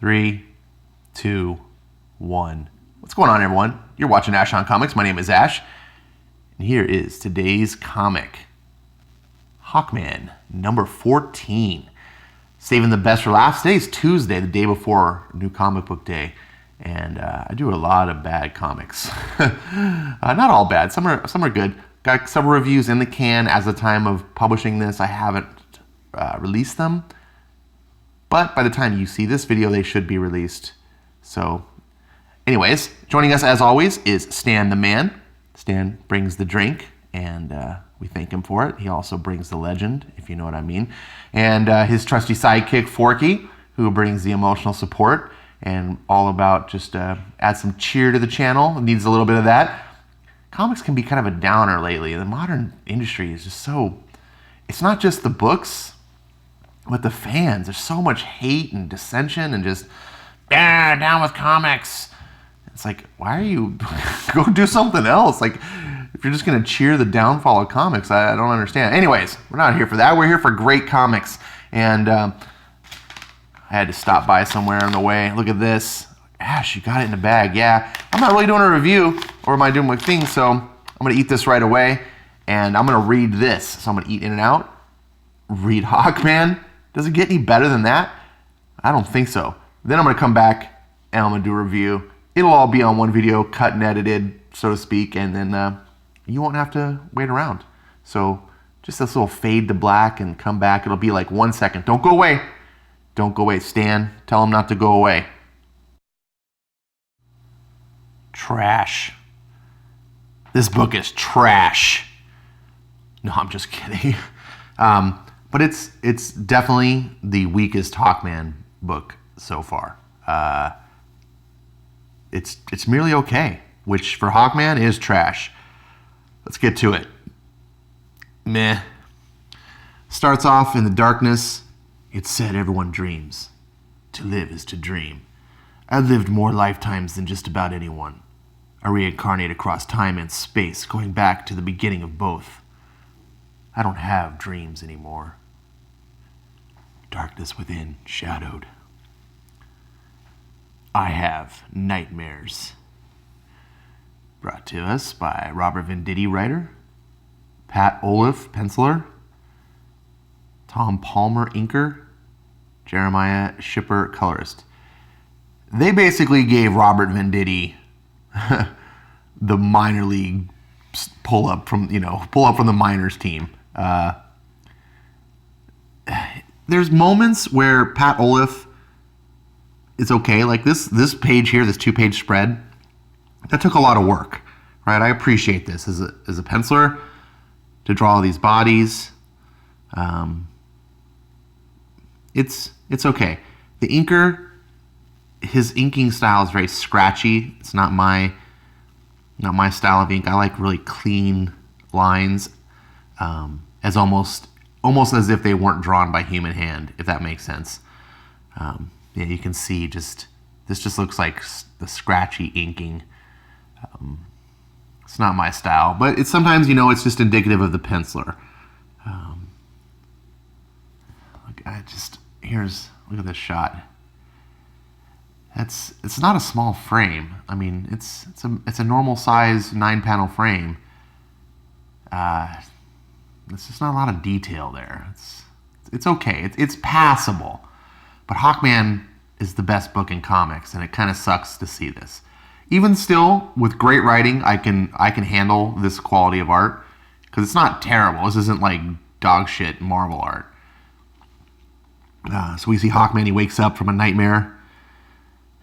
3, 2, 1. What's going on, everyone? You're watching Ash on Comics. My name is Ash, and here is today's comic. Hawkman, number 14. Saving the best for last. Today's Tuesday, the day before New Comic Book Day, and I do a lot of bad comics. Not all bad. Some are good. Got several reviews in the can as the time of publishing this. I haven't released them, but by the time you see this video, they should be released. So, anyways, joining us as always is Stan the Man. Stan brings the drink, and we thank him for it. He also brings the legend, if you know what I mean. And his trusty sidekick, Forky, who brings the emotional support and all about just add some cheer to the channel. It needs a little bit of that. Comics can be kind of a downer lately. The modern industry is just so... It's not just the books, but the fans. There's so much hate and dissension and just, down with comics. It's like, why are you... Go do something else. Like, if you're just going to cheer the downfall of comics, I don't understand. Anyways, we're not here for that. We're here for great comics. And I had to stop by somewhere on the way. Look at this. Ash, you got it in the bag. Yeah, I'm not really doing a review, or am I doing my thing? So I'm going to eat this right away, and I'm going to read this. So I'm going to eat in and out, read Hawkman. Does it get any better than that? I don't think so. Then I'm going to come back, and I'm going to do a review. It'll all be on one video, cut and edited, so to speak, and then you won't have to wait around. So just this little fade to black and come back. It'll be like 1 second. Don't go away. Don't go away. Stan, tell him not to go away. Trash. This book is trash. No, I'm just kidding. But it's definitely the weakest Hawkman book so far. It's merely okay, which for Hawkman is trash. Let's get to it. Meh. Starts off in the darkness. It's said everyone dreams. To live is to dream. I've lived more lifetimes than just about anyone. I reincarnate across time and space, going back to the beginning of both. I don't have dreams anymore. Darkness within, shadowed. I have nightmares. Brought to us by Robert Venditti, writer, Pat Olliffe, penciler, Tom Palmer, inker, Jeremiah Shipper, colorist. They basically gave Robert Venditti the minor league pull up from the minors team. There's moments where Pat Olliffe is okay. Like this page here, this 2-page spread, that took a lot of work, right? I appreciate this as a penciler to draw all these bodies. It's okay. The inker, his inking style is very scratchy. It's not my style of ink. I like really clean lines, as almost as if they weren't drawn by human hand, if that makes sense. Yeah, you can see this just looks like the scratchy inking. It's not my style, but it's sometimes, it's just indicative of the penciler. Look at this shot. It's not a small frame. I mean, it's a normal size 9-panel frame. There's just not a lot of detail there. It's okay. It's passable. But Hawkman is the best book in comics, and it kind of sucks to see this. Even still, with great writing, I can handle this quality of art because it's not terrible. This isn't like dog shit Marvel art. So we see Hawkman. He wakes up from a nightmare.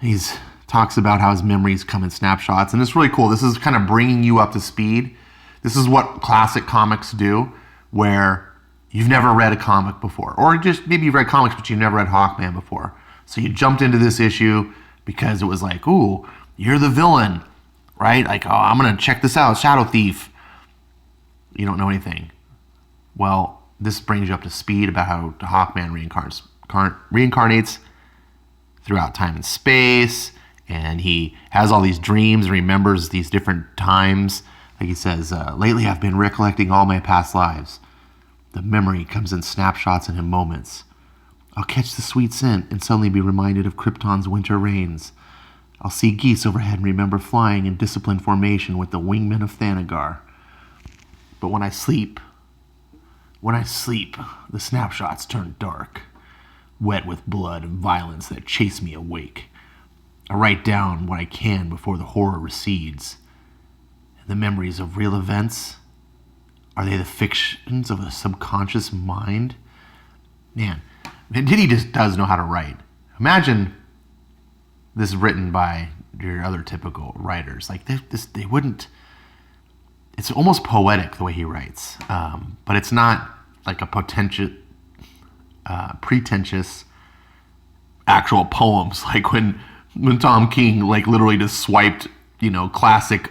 He talks about how his memories come in snapshots, and it's really cool. This is kind of bringing you up to speed. This is what classic comics do, where you've never read a comic before, or just maybe you've read comics, but you've never read Hawkman before. So you jumped into this issue because it was like, ooh, you're the villain, right? Like, oh, I'm going to check this out, Shadow Thief. You don't know anything. Well, this brings you up to speed about how Hawkman reincarnates throughout time and space, and he has all these dreams and remembers these different times. Like he says, lately I've been recollecting all my past lives. The memory comes in snapshots and in moments. I'll catch the sweet scent and suddenly be reminded of Krypton's winter rains. I'll see geese overhead and remember flying in disciplined formation with the wingmen of Thanagar. But when I sleep, the snapshots turn dark, wet with blood and violence that chase me awake. I write down what I can before the horror recedes. And the memories of real events, are they the fictions of a subconscious mind? Man, Venditti just does know how to write. Imagine this written by your other typical writers. Like they wouldn't. It's almost poetic the way he writes, but it's not like a pretentious actual poems. Like when Tom King like literally just swiped, classic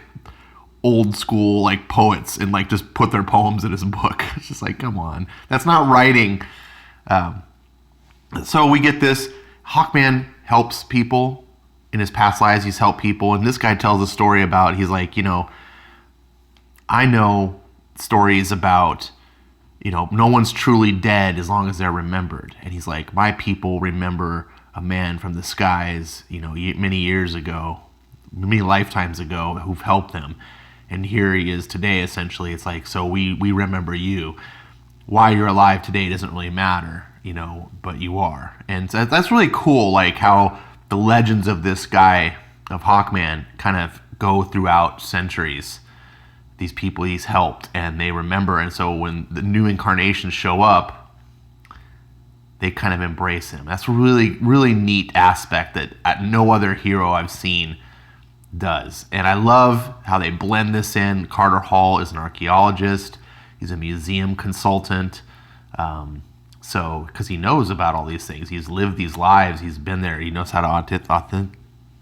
old school like poets and like just put their poems in his book. It's just like, come on, that's not writing. So we get this. Hawkman helps people in his past lives. He's helped people, and this guy tells a story about. He's like, I know stories about, no one's truly dead as long as they're remembered. And he's like, my people remember a man from the skies, many years ago, many lifetimes ago, who've helped them. And here he is today, essentially. It's like, so we remember you. Why you're alive today doesn't really matter, but you are. And so that's really cool, like how the legends of this guy, of Hawkman, kind of go throughout centuries. These people he's helped, and they remember. And so when the new incarnations show up, they kind of embrace him. That's a really, really neat aspect that no other hero I've seen does. And I love how they blend this in. Carter Hall is an archaeologist. He's a museum consultant. Because he knows about all these things. He's lived these lives. He's been there. He knows how to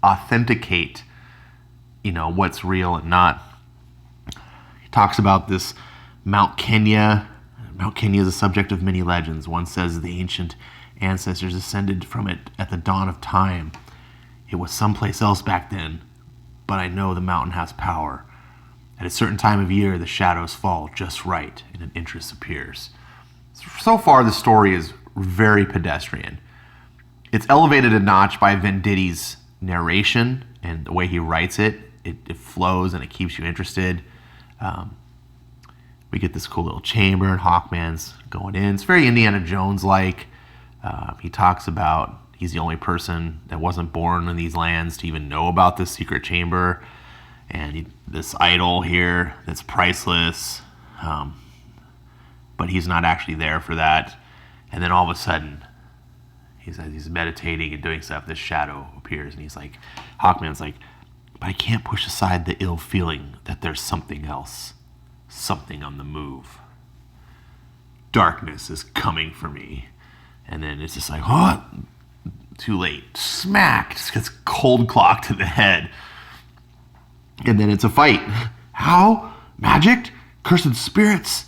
authenticate, what's real and not. He talks about this Mount Kenya. Mount Kenya is a subject of many legends. One says the ancient ancestors ascended from it at the dawn of time. It was someplace else back then, but I know the mountain has power. At a certain time of year, the shadows fall just right, and an interest appears. So far, the story is very pedestrian. It's elevated a notch by Venditti's narration and the way he writes it. It flows and it keeps you interested. We get this cool little chamber, and Hawkman's going in. It's very Indiana Jones-like. He talks about he's the only person that wasn't born in these lands to even know about this secret chamber. And this idol here that's priceless. But he's not actually there for that. And then all of a sudden, he's meditating and doing stuff. This shadow appears, and Hawkman's like, but I can't push aside the ill feeling that there's something else, something on the move. Darkness is coming for me. And then it's just like, oh, too late. Smack, just gets cold clocked to the head. And then it's a fight. How? Magic? Cursed spirits?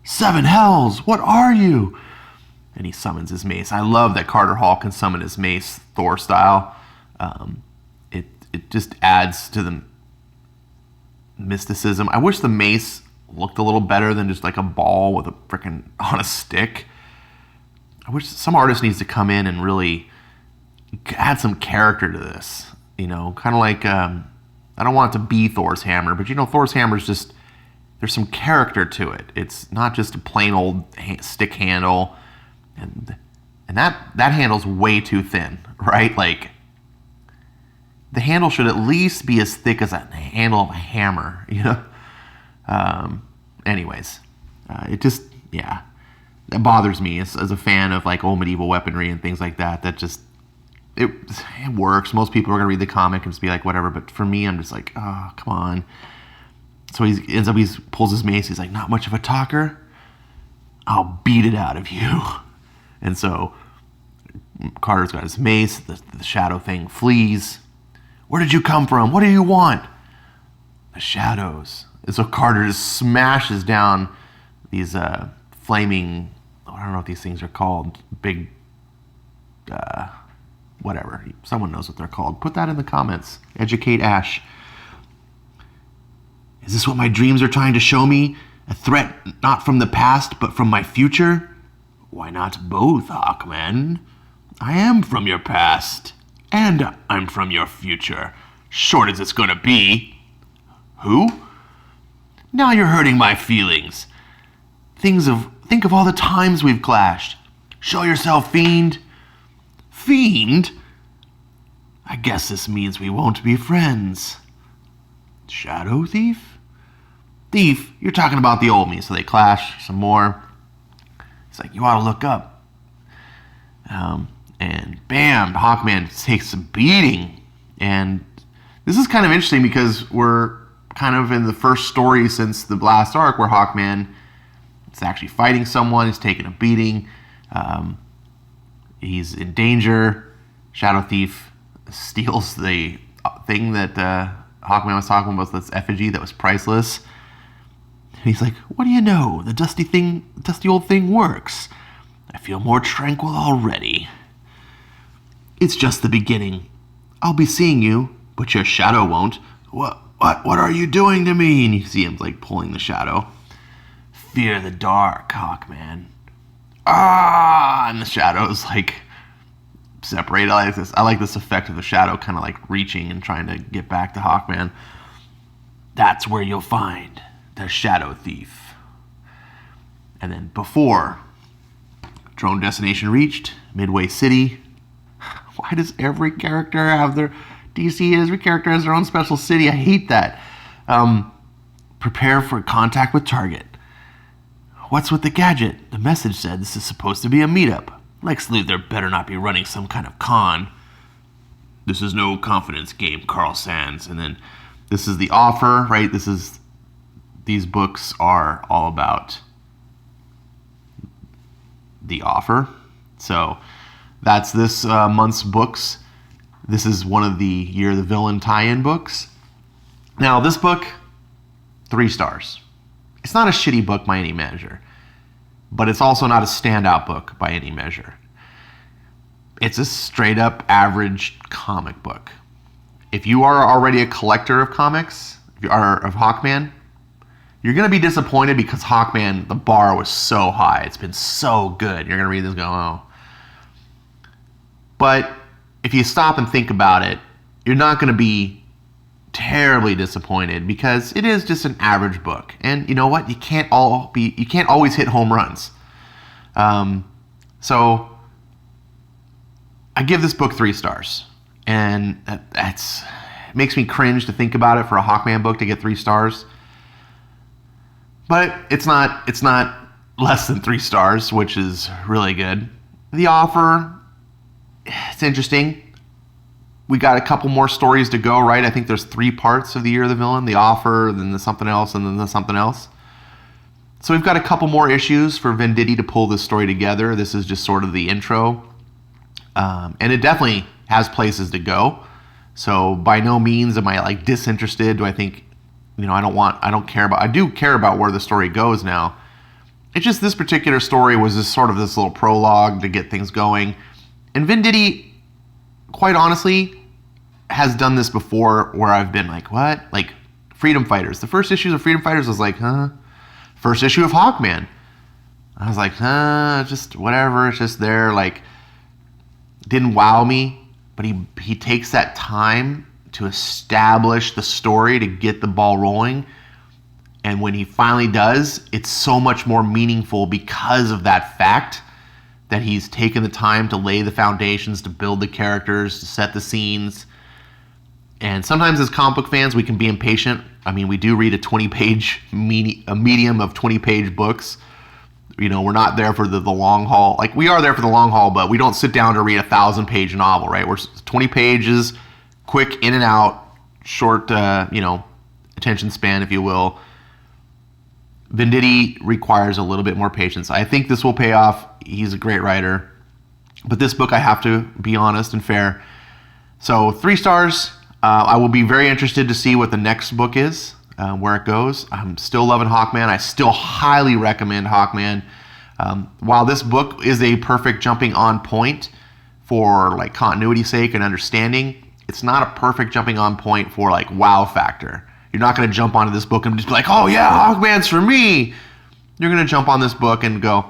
7 hells, what are you? And he summons his mace. I love that Carter Hall can summon his mace Thor style. It just adds to the mysticism. I wish the mace looked a little better than just like a ball with a freaking on a stick. I wish some artist needs to come in and really add some character to this. Kind of like, I don't want it to be Thor's hammer, but Thor's hammer is just, there's some character to it. It's not just a plain old stick handle. And that handle's way too thin, right? Like, the handle should at least be as thick as a handle of a hammer, Anyways, that bothers me as a fan of like old medieval weaponry and things like that. That just, it works. Most people are going to read the comic and just be like, whatever. But for me, I'm just like, oh, come on. So he pulls his mace. He's like, not much of a talker. I'll beat it out of you. And so Carter's got his mace. The shadow thing flees. Where did you come from? What do you want? The shadows. And so Carter just smashes down these flaming, I don't know what these things are called, big, whatever. Someone knows what they're called. Put that in the comments. Educate Ash. Is this what my dreams are trying to show me? A threat not from the past, but from my future? Why not both, Hawkman? I am from your past, and I'm from your future. Short as it's gonna be. Who? Now you're hurting my feelings. Think of all the times we've clashed. Show yourself, fiend. Fiend? I guess this means we won't be friends. Shadow Thief? Thief, you're talking about the old me. So they clash some more. He's like, you ought to look up. And bam, Hawkman takes a beating. And this is kind of interesting because we're kind of in the first story since the last arc where Hawkman is actually fighting someone. He's taking a beating. He's in danger. Shadow Thief steals the thing that Hawkman was talking about, this effigy that was priceless. And he's like, what do you know? The dusty old thing works. I feel more tranquil already. It's just the beginning. I'll be seeing you, but your shadow won't. What are you doing to me? And you see him like pulling the shadow. Fear the dark, Hawkman. Ah! And the shadows like separate. I like this effect of the shadow kind of like reaching and trying to get back to Hawkman. That's where you'll find the Shadow Thief. And then before drone destination reached, Midway City. Why does every character have their every character has their own special city? I hate that. Prepare for contact with target. What's with the gadget? The message said this is supposed to be a meetup. Lex Luthor better not be running some kind of con. This is no confidence game, Carl Sands. And then this is the offer, right? These books are all about the offer. So that's this month's books. This is one of the Year of the Villain tie-in books. Now, this book, 3 stars. It's not a shitty book by any measure, but it's also not a standout book by any measure. It's a straight-up average comic book. If you are already a collector of comics, if you are of Hawkman, you're going to be disappointed because Hawkman, the bar was so high. It's been so good. You're going to read this and go, oh. But if you stop and think about it, you're not going to be terribly disappointed because it is just an average book. And you know what? You can't always hit home runs. So I give this book 3 stars. And it makes me cringe to think about it for a Hawkman book to get 3 stars. But it's not less than 3 stars, which is really good. The offer, it's interesting. We got a couple more stories to go, right? I think there's 3 parts of the Year of the Villain. The offer, then the something else, and then the something else. So we've got a couple more issues for Venditti to pull this story together. This is just sort of the intro. And it definitely has places to go. So by no means am I like disinterested. Do I think, I do care about where the story goes now. It's just this particular story was this sort of this little prologue to get things going. And Venditti, quite honestly, has done this before where I've been like, what? Like Freedom Fighters. The first issues of Freedom Fighters was like, huh? First issue of Hawkman. I was like, just whatever. It's just there. Like, didn't wow me. But he takes that time to establish the story, to get the ball rolling. And when he finally does, it's so much more meaningful because of that fact that he's taken the time to lay the foundations, to build the characters, to set the scenes. And sometimes as comic book fans, we can be impatient. I mean, we do read a 20-page medium of 20-page books. We're not there for the long haul. Like, we are there for the long haul, but we don't sit down to read a 1,000-page novel, right? We're 20 pages, quick in and out, short, attention span, if you will. Venditti requires a little bit more patience. I think this will pay off. He's a great writer. But this book, I have to be honest and fair. So 3 stars. I will be very interested to see what the next book is, where it goes. I'm still loving Hawkman. I still highly recommend Hawkman. While this book is a perfect jumping on point for like continuity's sake and understanding, it's not a perfect jumping on point for like wow factor. You're not going to jump onto this book and just be like, oh yeah, Hawkman's for me. You're going to jump on this book and go,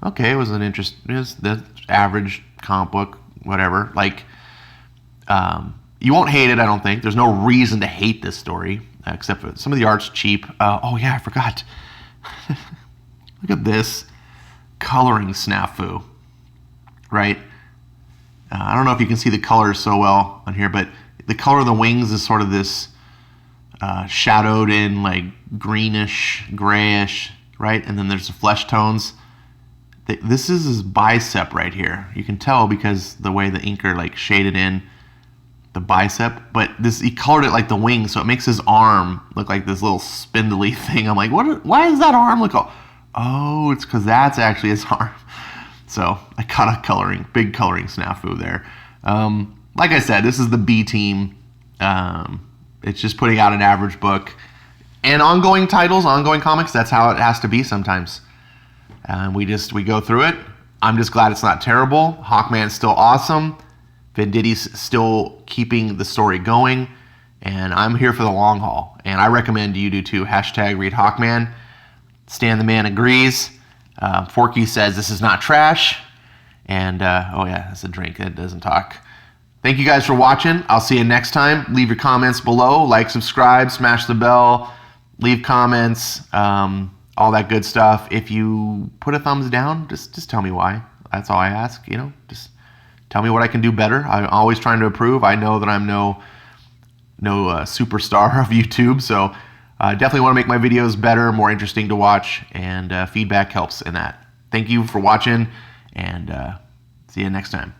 okay, it was the average comic book, whatever. Like, you won't hate it, I don't think. There's no reason to hate this story, except for some of the art's cheap. Oh yeah, I forgot. Look at this coloring snafu, right? I don't know if you can see the colors so well on here, but the color of the wings is sort of this shadowed in like greenish, grayish, right? And then there's the flesh tones. This is his bicep right here. You can tell because the way the inker like shaded in the bicep, but he colored it like the wings, so it makes his arm look like this little spindly thing. I'm like, why does that arm look oh, it's because that's actually his arm. So I got a big coloring snafu there. Like I said, this is the B team. It's just putting out an average book. And ongoing titles, ongoing comics, that's how it has to be sometimes. We go through it. I'm just glad it's not terrible. Hawkman's still awesome. Venditti's still keeping the story going. And I'm here for the long haul. And I recommend you do too. Hashtag read Hawkman. Stan the Man agrees. Forky says this is not trash. And, oh yeah, that's a drink. It doesn't talk. Thank you guys for watching. I'll see you next time. Leave your comments below. Like, subscribe, smash the bell, leave comments, all that good stuff. If you put a thumbs down, just tell me why. That's all I ask, Just tell me what I can do better. I'm always trying to improve. I know that I'm no superstar of YouTube, so definitely want to make my videos better, more interesting to watch, and feedback helps in that. Thank you for watching, and see you next time.